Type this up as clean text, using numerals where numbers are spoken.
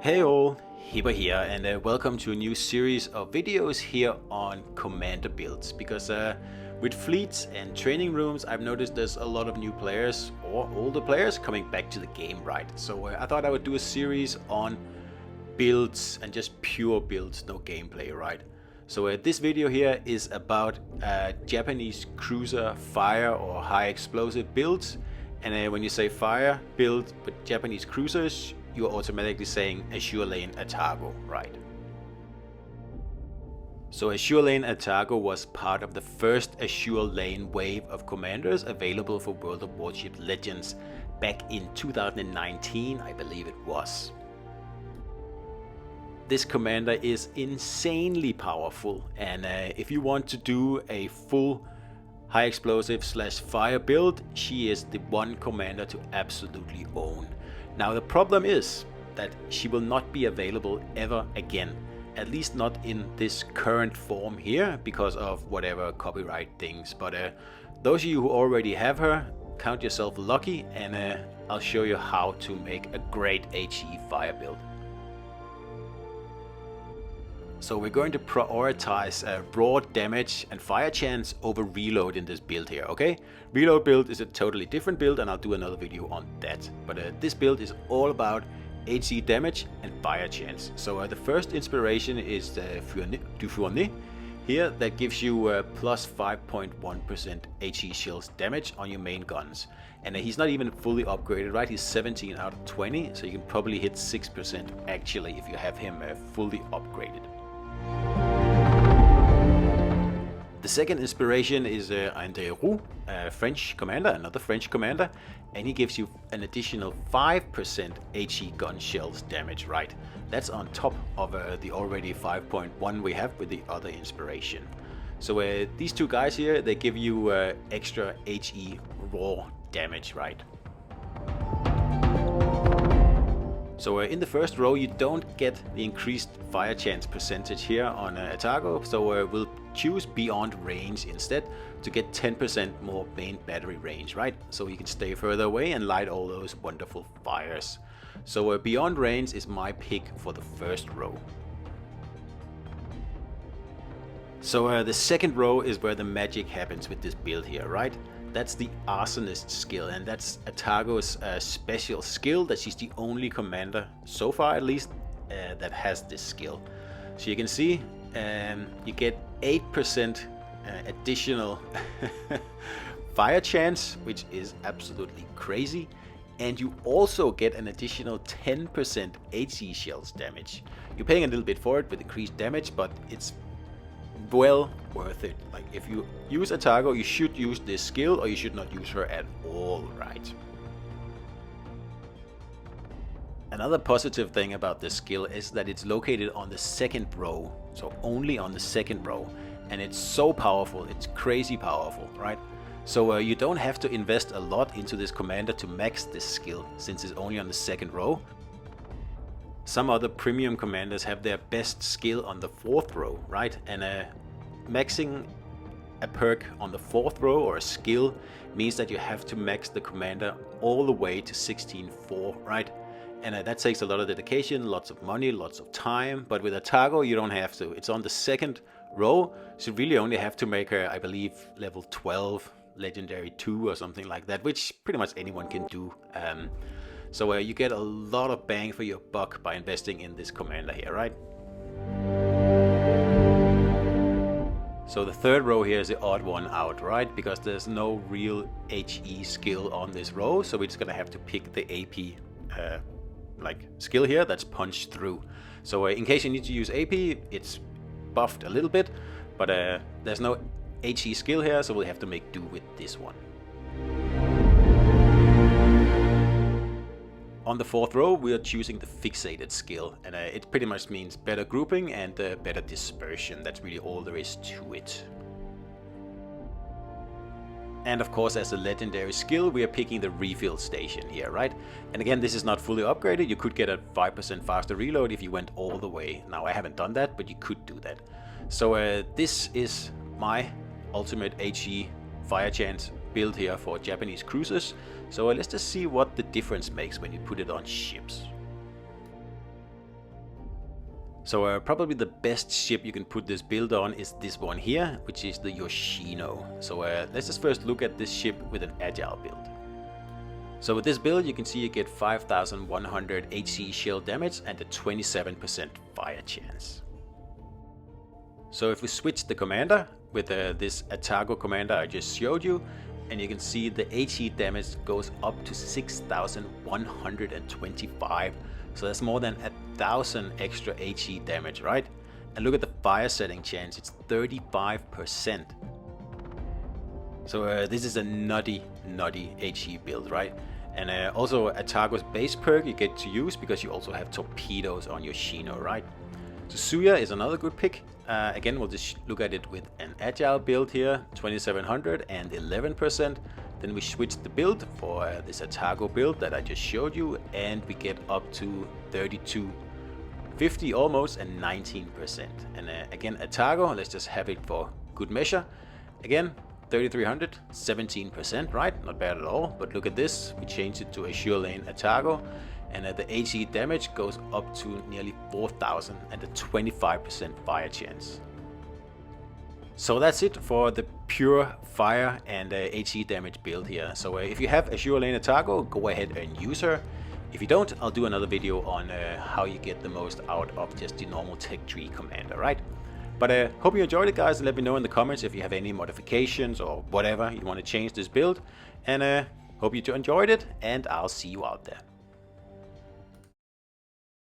Hey all, Hipper here, and welcome to a new series of videos here on commander builds. Because with fleets and training rooms, I've noticed there's a lot of new players or older players coming back to the game, right? So I thought I would do a series on builds and just pure builds, no gameplay, right? So this video here is about Japanese cruiser fire or high explosive builds. And when you say fire build with Japanese cruisers, you're automatically saying Azure Lane Atago, right? So Azure Lane Atago was part of the first Azure Lane wave of commanders available for World of Warships Legends back in 2019, I believe it was. This commander is insanely powerful, and if you want to do a full high explosive / fire build, she is the one commander to absolutely own. Now the problem is that she will not be available ever again, at least not in this current form here because of whatever copyright things. But those of you who already have her, count yourself lucky, and I'll show you how to make a great HE fire build. So we're going to prioritize raw damage and fire chance over reload in this build here, okay? Reload build is a totally different build, and I'll do another video on that. But this build is all about HE damage and fire chance. So the first inspiration is the du Fournet here, that gives you plus 5.1% HE shields damage on your main guns. And he's not even fully upgraded, right? He's 17 out of 20, so you can probably hit 6% actually if you have him fully upgraded. The second inspiration is André Roux, French commander, another French commander, and he gives you an additional 5% HE gun shells damage, right? That's on top of the already 5.1 we have with the other inspiration. So these two guys here, they give you extra HE raw damage, right? So in the first row, you don't get the increased fire chance percentage here on Atago, so we'll choose beyond range instead to get 10% more main battery range, right? So you can stay further away and light all those wonderful fires. So beyond range is my pick for the first row. So the second row is where the magic happens with this build here, right? That's the Arsonist skill, and that's Atago's special skill, that she's the only commander, so far at least, that has this skill. So you can see you get 8% additional fire chance, which is absolutely crazy, and you also get an additional 10% HE shells damage. You're paying a little bit for it with increased damage, but it's well worth it. Like, if you use Atago, you should use this skill, or you should not use her at all, right? Another positive thing about this skill is that it's located on the second row, so only on the second row, and it's so powerful, it's crazy powerful, right? So you don't have to invest a lot into this commander to max this skill, since it's only on the second row. Some other premium commanders have their best skill on the fourth row, right? And maxing a perk on the fourth row or a skill means that you have to max the commander all the way to 16.4, right? And that takes a lot of dedication, lots of money, lots of time. But with Atago, you don't have to. It's on the second row, so you really only have to make her, I believe, level 12, legendary 2 or something like that, which pretty much anyone can do. So you get a lot of bang for your buck by investing in this commander here, right? So the third row here is the odd one out, right? Because there's no real HE skill on this row, so we're just gonna have to pick the AP skill here that's punched through. So in case you need to use AP, it's buffed a little bit, but there's no HE skill here, so we'll have to make do with this one. On the fourth row, we are choosing the fixated skill, and it pretty much means better grouping and better dispersion. That's really all there is to it. And of course, as a legendary skill, we are picking the refill station here, right? And again, this is not fully upgraded. You could get a 5% faster reload if you went all the way. Now, I haven't done that, but you could do that. So this is my ultimate HE fire chance build here for Japanese cruisers. So let's just see what the difference makes when you put it on ships. So probably the best ship you can put this build on is this one here, which is the Yoshino. So let's just first look at this ship with an agile build. So with this build you can see you get 5100 HE shell damage and a 27% fire chance. So if we switch the commander with this Atago commander I just showed you, and you can see the HE damage goes up to 6125. So that's more than 1000 extra HE damage, right? And look at the fire setting chance, it's 35%. So this is a nutty HE build, right? And also Atago's base perk you get to use because you also have torpedoes on your Shino, right? So Suya is another good pick. Again, we'll just look at it with an agile build here, 2700 and 11%. Then we switch the build for this Atago build that I just showed you, and we get up to 3250 almost and 19%. And again, Atago, let's just have it for good measure. Again, 3300, 17%, right? Not bad at all. But look at this, we changed it to a Sure Lane Atago, and the HE damage goes up to nearly 4000 and a 25% fire chance. So that's it for the pure fire and HE damage build here. So if you have a Sure Lane Atago, go ahead and use her. If you don't, I'll do another video on how you get the most out of just the normal tech tree commander, right? But hope you enjoyed it, guys. Let me know in the comments if you have any modifications or whatever you want to change this build. And hope you enjoyed it, and I'll see you out there.